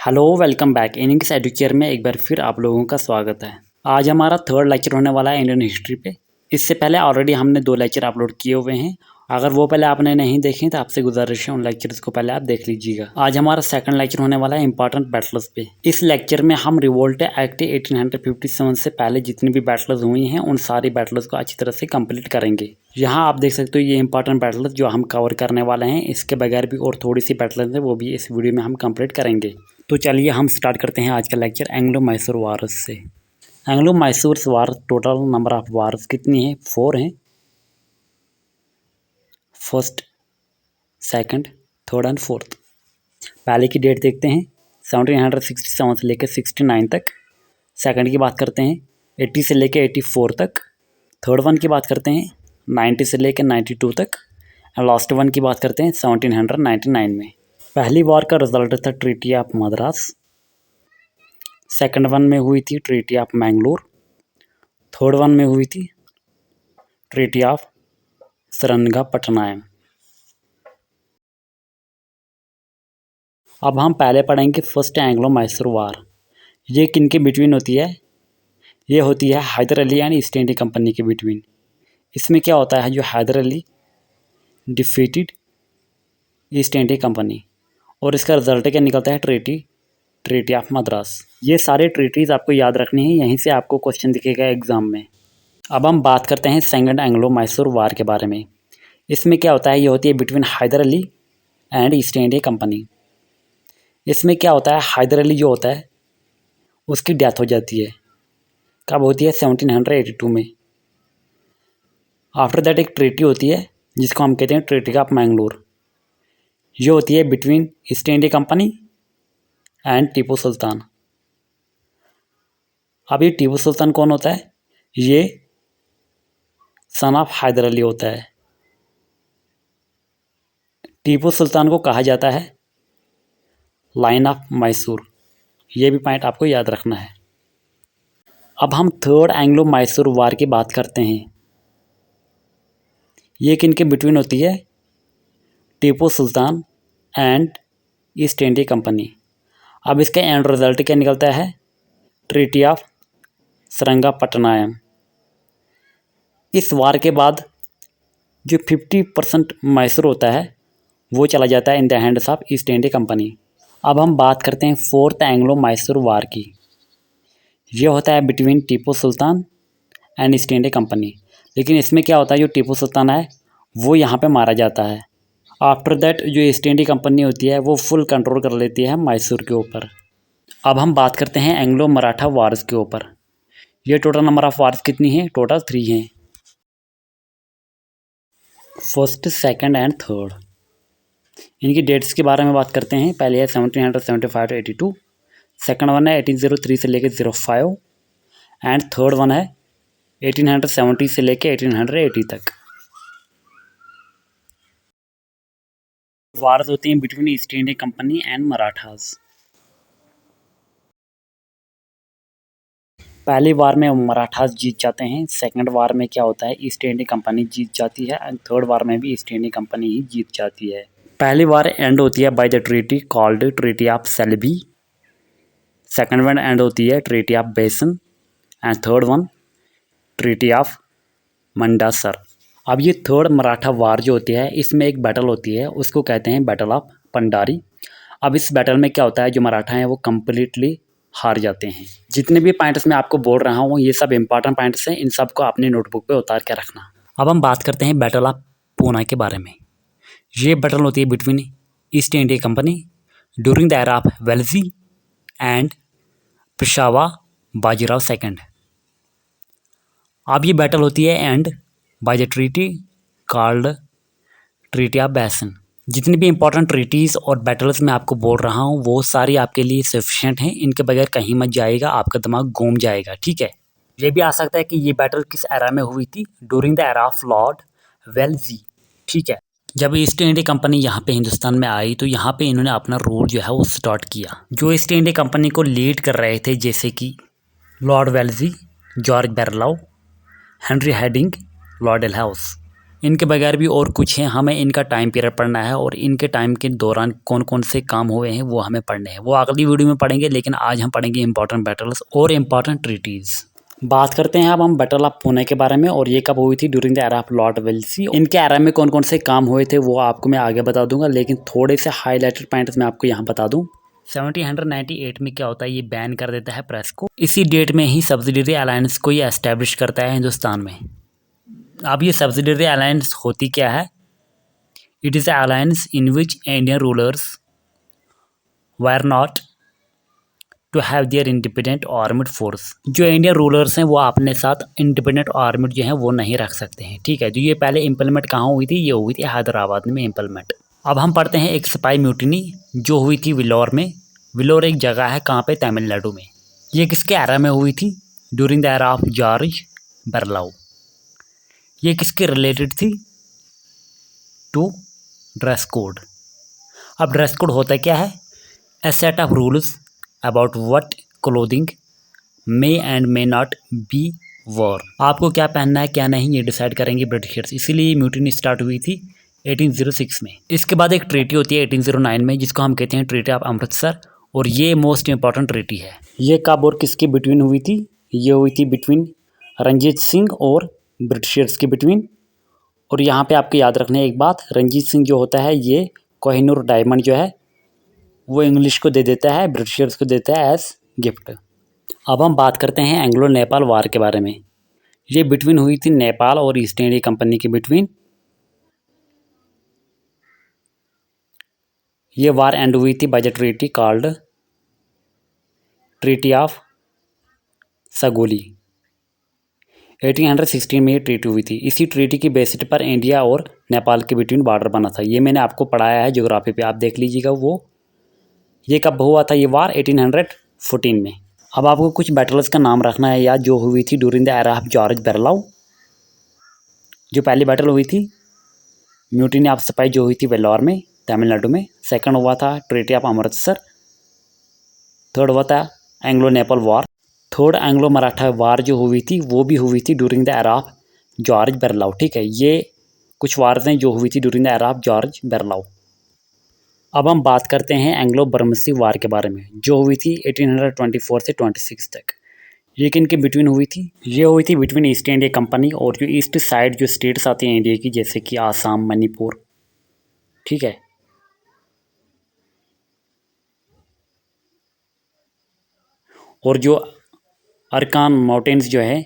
Hello welcome back innings Educare में एक बार फिर आप लोगों का स्वागत है। आज हमारा थर्ड लेक्चर होने वाला है इंडियन हिस्ट्री पे। इससे पहले ऑलरेडी हमने 2 लेक्चर अपलोड किए हुए हैं। अगर वो पहले आपने नहीं देखे तो आपसे गुजारिश है उन लेक्चर्स को पहले आप देख लीजिएगा। आज हमारा सेकंड लेक्चर होने वाला है इंपॉर्टेंट बैटल्स पे। इस लेक्चर में हम रिवोल्ट एक्ट 1857 से पहले जितनी भी बैटल्स हुई हैं उन सारी बैटल्स को अच्छी तरह से कंप्लीट करेंगे। यहाँ आप देख सकते हो ये इंपॉर्टेंट बैटल्स जो हम कवर करने वाले हैं। इसके बगैर भी और थोड़ी सी बैटल्स हैं वो भी इस वीडियो में हम कंप्लीट करेंगे। तो चलिए हम स्टार्ट करते हैं आज का लेक्चर एंग्लो मैसूर वार्स से। Anglo Mysore war total number of wars कितनी है? 4 हैं। First, second, third and fourth. पहले की डेट देखते हैं 1767 से लेकर 69 तक। सेकंड की बात करते हैं 80 से लेकर 84 तक। थर्ड वन की बात करते हैं 90 से लेकर 92 तक। और लास्ट वन की बात करते हैं 1799 में। पहली वार का रिजल्ट था treaty of Madras. Second one में हुई थी treaty of Mangalore. Third one में हुई थी ट्रीटी ऑफ श्रीरंगपट्टनम। अब हम पहले पढ़ेंगे फर्स्ट एंग्लो मैसूर वार। ये किन के बिटवीन होती है? ये होती है Haider Ali and East India Company के बिटवीन। इसमें क्या होता है, जो Haider Ali defeated East India Company और इसका रिजल्ट क्या निकलता है? Treaty of Madras. ये सारे ट्रीटीज़ आपको याद रखनी है, यहीं से आपको क्वेश्चन दिखेगा एग्जाम में। अब हम बात करते हैं सेकंड एंग्लो मैसूर वार के बारे में। इसमें क्या होता है, ये होती है between Haider Ali and East India Company. इसमें क्या होता है, हैदर अली जो होता है उसकी डेथ हो जाती है। कब होती है? 1782 में। आफ्टर दैट एक ट्रीटी होती है जिसको हम कहते हैं ट्रीटी ऑफ मैंगलोर। ये होती है between East India Company and Tipu Sultan. अब ये टीपू सुल्तान कौन होता है? ये सन ऑफ हैदर अली होता है। टीपू सुल्तान को कहा जाता है लाइन ऑफ मैसूर। ये भी पॉइंट आपको याद रखना है। अब हम थर्ड एंग्लो मैसूर वार की बात करते हैं। ये किन के बिटवीन होती है? Tipu Sultan and East India Company. अब इसका एंड रिजल्ट क्या निकलता है? Treaty of Srirangapatnam. इस वार के बाद जो 50% मैसूर होता है वो चला जाता है in the hands of east India Company. अब हम बात करते हैं फोर्थ एंग्लो मैसूर वार की। ये होता है between Tipu Sultan and East India company. लेकिन इसमें क्या होता है, जो टीपू सुल्तान है वो यहाँ पे मारा जाता है। आफ्टर दैट जो ईस्ट इंडिया कंपनी होती है वो फुल कंट्रोल कर लेती है मैसूर के ऊपर। अब हम बात करते हैं एंग्लो मराठा वार्स के ऊपर। ये टोटल नंबर ऑफ वार्स कितनी है? टोटल 3 हैं। First, second and third. इनकी डेट्स के बारे में बात करते हैं। पहले है 1775 to 82। सेकंड वन है 1803 से लेकर 05 एंड थर्ड वन है 1870 से लेकर 1880 तक। वार्स होती हैं between East India Company and Marathas. पहली वार में मराठास जीत जाते हैं। सेकंड वार में क्या होता है, ईस्ट इंडिया कंपनी जीत जाती है एंड थर्ड वार में भी ईस्ट इंडिया कंपनी ही जीत जाती है। पहली वार एंड होती है by the treaty called treaty of Salbai. Second one end होती है treaty of Bassein and third one treaty of Mandsaur. अब ये थर्ड मराठा वार जो होती है इसमें एक बैटल होती है, उसको कहते हैं बैटल ऑफ पंडारी। अब इस बैटल में क्या होता है, जो मराठा हैं वो कम्प्लीटली हार जाते हैं। जितने भी पॉइंट्स मैं आपको बोल रहा हूँ ये सब इंपॉर्टेंट पॉइंट्स हैं, इन सब को अपनी नोटबुक पे उतार के रखना। अब हम बात करते हैं बैटल ऑफ पूना के बारे में। ये बैटल होती है between East India Company during the era of Wellesley and Peshwa Bajirao second. अब ये बैटल होती है end by the treaty called treaty of Bassein. जितनी भी इंपॉर्टेंट ट्रीटीज़ और बैटल्स मैं आपको बोल रहा हूँ वो सारी आपके लिए सफिशिएंट हैं, इनके बगैर कहीं मत जाएगा, आपका दिमाग घूम जाएगा। ठीक है, ये भी आ सकता है कि ये बैटल किस एरा में हुई थी? During the era of Lord Wellesley. ठीक है, जब ईस्ट इंडिया कंपनी यहाँ पे हिंदुस्तान में आई तो यहाँ पे इन्होंने अपना रूल जो है वो स्टार्ट किया। जो ईस्ट इंडिया कंपनी को लीड कर रहे थे जैसे कि Lord Wellesley, George Barlow, Henry Hardinge, Lord Dalhousie, इनके बगैर भी और कुछ है, हमें इनका टाइम पीरियड पढ़ना है और इनके टाइम के दौरान कौन कौन से काम हुए हैं वो हमें पढ़ने हैं। वो अगली वीडियो में पढ़ेंगे, लेकिन आज हम पढ़ेंगे इंपॉर्टेंट बैटल्स और इम्पॉर्टेंट ट्रीटीज़। बात करते हैं अब हम बैटल ऑफ पुणे के बारे में, और ये कब हुई थी, during the era of Lord Wellesley. इनके एरा में कौन कौन से काम हुए थे वो आपको मैं आगे बता दूंगा, लेकिन थोड़े से हाईलाइटेड पॉइंट्स मैं आपको यहाँ बता दूँ। 1798 में क्या होता है, ये बैन कर देता है प्रेस को। इसी डेट में ही सब्सिडियरी अलायंस को ये एस्टेब्लिश करता है हिंदुस्तान में। अब ये सब्सिडियरी अलायंस होती क्या है? It is alliance in which Indian rulers were not to have their independent armed force. जो इंडियन रूलर्स हैं वो अपने साथ इंडिपेंडेंट आर्म्ड जो है वो नहीं रख सकते हैं, ठीक है। जो ये पहले इम्प्लीमेंट कहाँ हुई थी, ये हुई थी हैदराबाद में इम्प्लीमेंट। अब हम पढ़ते हैं एक सिपाही म्यूटिनी जो हुई थी विलोर में। विलोर एक जगह है कहाँ पे, तमिलनाडु में। ये किसके एरा में हुई थी? During the era of George Barlow. ये किसके रिलेटेड थी? To dress code. अब ड्रेस कोड होता क्या है? A set of rules about what clothing may and may not be worn. आपको क्या पहनना है क्या नहीं ये डिसाइड करेंगे ब्रिटिशर्स, इसीलिए म्यूटिनी स्टार्ट हुई थी 1806 में। इसके बाद एक ट्रीटी होती है 1809 में, जिसको हम कहते हैं ट्रीटी ऑफ अमृतसर, और ये मोस्ट इंपॉर्टेंट ट्रीटी है। ये कब और किसके बिटवीन हुई थी? ये हुई थी बिटवीन रंजीत सिंह और ब्रिटिशर्स के बिटवीन। और यहाँ पे आपको याद रखना है एक बात, रंजीत सिंह जो होता है ये कोहिनूर डायमंड जो है वो इंग्लिश को दे देता है, ब्रिटिशर्स को देता है एज गिफ्ट। अब हम बात करते हैं एंग्लो नेपाल वार के बारे में। ये बिटवीन हुई थी नेपाल और ईस्ट इंडिया कंपनी के बिटवीन। ये वार एंड हुई थी by the treaty called treaty of Sugauli. 1816 में ये ट्रीटी हुई थी। इसी ट्रीटी की बेसिस पर इंडिया और नेपाल के बिटवीन बॉर्डर बना था। ये मैंने आपको पढ़ाया है ज्योग्राफी पे, आप देख लीजिएगा वो। ये कब हुआ था ये वार? 1814 में। अब आपको कुछ बैटल्स का नाम रखना है याद जो हुई थी during the era of George Barlow. जो पहली बैटल हुई थी म्यूटिनी ऑफ सिपाही जो हुई थी वेल्लोर में तमिलनाडु में। सेकंड हुआ था ट्रीटी ऑफ अमृतसर। थर्ड हुआ था Anglo Nepal war. Third Anglo Maratha war जो हुई थी वो भी हुई थी during the era of George Barlow, ठीक है। ये कुछ वार्स हैं जो हुई थी during the era of George Barlow. अब हम बात करते हैं एंग्लो बर्मसी वार के बारे में, जो हुई थी 1824 से 26 तक। ये किन के बिटवीन हुई थी? ये हुई थी बिटवीन ईस्ट इंडिया कंपनी और जो ईस्ट साइड जो स्टेट्स आती हैं इंडिया की, जैसे कि आसाम, मणिपुर, ठीक है। और जो अरकान माउंटेन्स जो है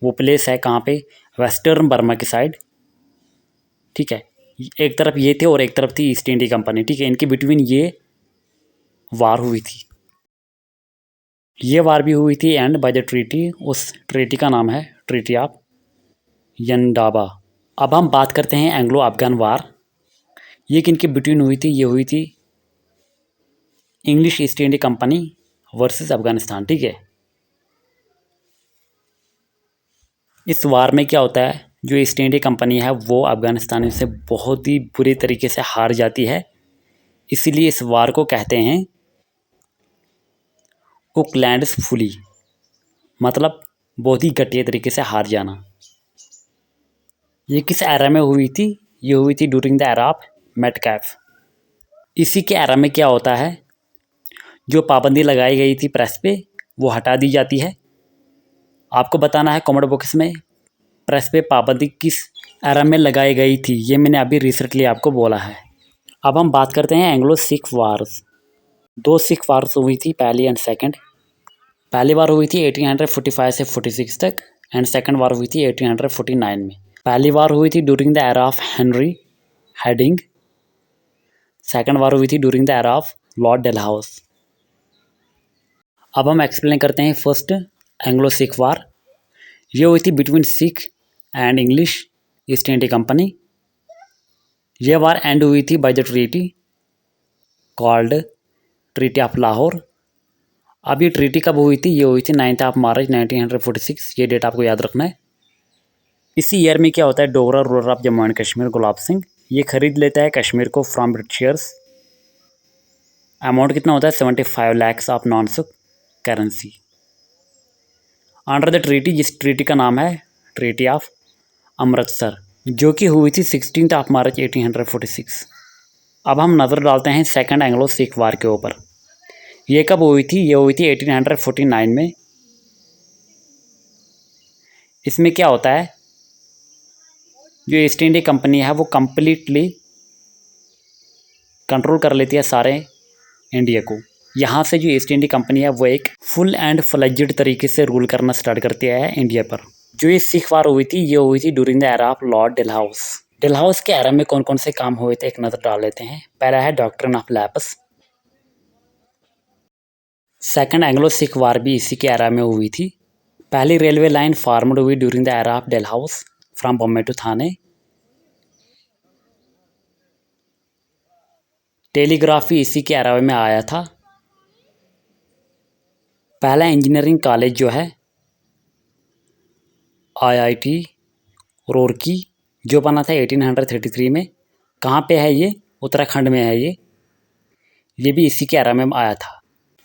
वो प्लेस है कहाँ पे? वेस्टर्न बर्मा की साइड, ठीक है। एक तरफ ये थे और एक तरफ थी ईस्ट इंडिया कंपनी, ठीक है। इनके बिटवीन ये वार हुई थी। ये वार भी हुई थी एंड बाय द ट्रीटी। उस ट्रीटी का नाम है ट्रीटी ऑफ यंडाबा। अब हम बात करते हैं एंग्लो अफगान वार। ये किन के बिटवीन हुई थी? ये हुई थी English east India company versus Afghanistan, ठीक है। इस वार में क्या होता है, जो ईस्ट इंडिया कंपनी है वो अफगानिस्तान से बहुत ही बुरी तरीके से हार जाती है। इसीलिए इस वार को कहते हैं कुकलैंड्स फुली, मतलब बहुत ही घटिया तरीके से हार जाना। ये किस एरा में हुई थी? ये हुई थी ड्यूरिंग द एरा ऑफ मेटकैफ। इसी के एरा में क्या होता है, जो पाबंदी लगाई गई थी प्रेस पे वो हटा दी जाती है। आपको बताना है कमेंट बॉक्स में प्रेस पे पाबंदी किस एरा में लगाई गई थी, ये मैंने अभी रिसेंटली आपको बोला है। अब हम बात करते हैं एंग्लो सिख वार्स। दो सिख वार्स हुई थी, पहली एंड सेकंड। पहली बार हुई थी 1845 से 46 तक एंड सेकंड वार हुई थी 1849 में। पहली बार हुई थी during the era of Henry Hardinge. Second war हुई थी during the era of Lord Dalhousie. अब हम एक्सप्लेन करते हैं फर्स्ट एंग्लो सिख वार। ये हुई थी between Sikh and English east India company. ये वार एंड हुई थी by the treaty called treaty of Lahore. अब ये ट्रीटी कब हुई थी? ये हुई थी 9 मार्च 1946। ये डेट आपको याद रखना है। इसी ईयर में क्या होता है, Dogra ruler of Jammu and Kashmir Gulab Singh ये खरीद लेता है कश्मीर को फ्रॉम ब्रिटिशर्स। अमाउंट कितना होता है? 75 lakhs ऑफ नॉन सुक करेंसी अंडर द ट्रीटी, जिस ट्रीटी का नाम है ट्रीटी ऑफ अमृतसर। जो कि हुई थी 16 मार्च 1846। अब हम नज़र डालते हैं सेकंड एंग्लो सिख वार के ऊपर। ये कब हुई थी? ये हुई थी 1849 में। इसमें क्या होता है, जो ईस्ट इंडिया कंपनी है वो कम्प्लीटली कंट्रोल कर लेती है सारे इंडिया को। यहाँ से जो ईस्ट इंडिया कंपनी है वो एक फुल एंड फ्लेज्ड तरीके से रूल करना स्टार्ट करती है इंडिया पर। जो ये सिख वार हुई थी, ये हुई थी during the era of Lord Dalhousie. Dalhousie के एरा में कौन कौन से काम हुए थे एक नज़र डाल लेते हैं। पहला है doctrine of lapse. Second Anglo Sikh war भी इसी के एरा में हुई थी। पहली रेलवे लाइन फार्मड हुई during the era of Dalhousie from Bombay to Thane. Telegraphy इसी के एरा में आया था। पहला इंजीनियरिंग कॉलेज जो है IIT रूरकी जो बना था 1833 में। कहाँ पे है ये? उत्तराखंड में है ये भी इसी के एरा में आया था।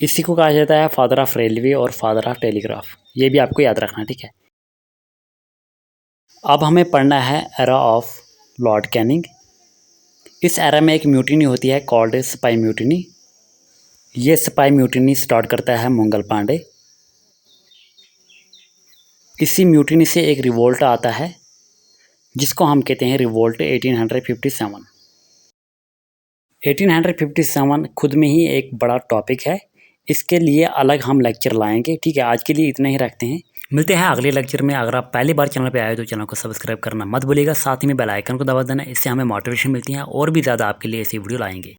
इसी को कहा जाता है फादर ऑफ रेलवे और फादर ऑफ टेलीग्राफ। ये भी आपको याद रखना, ठीक है। अब हमें पढ़ना है एरा ऑफ लॉर्ड कैनिंग। इस एरा में एक म्यूटिनी होती है कॉल्ड सिपाही म्यूटिनी। ये सिपाही म्यूटिनी स्टार्ट करता है मंगल पांडे। इसी म्यूटिनी से एक रिवोल्ट आता है जिसको हम कहते हैं रिवोल्ट 1857। 1857 खुद में ही एक बड़ा टॉपिक है, इसके लिए अलग हम लेक्चर लाएंगे, ठीक है। आज के लिए इतना ही रखते हैं, मिलते हैं अगले लेक्चर में। अगर आप पहली बार चैनल पे आए तो चैनल को सब्सक्राइब करना मत भूलिएगा, साथ ही में बेल आइकन को दबा देना, इससे हमें मोटिवेशन मिलती है और भी ज़्यादा आपके लिए ऐसी वीडियो लाएंगे।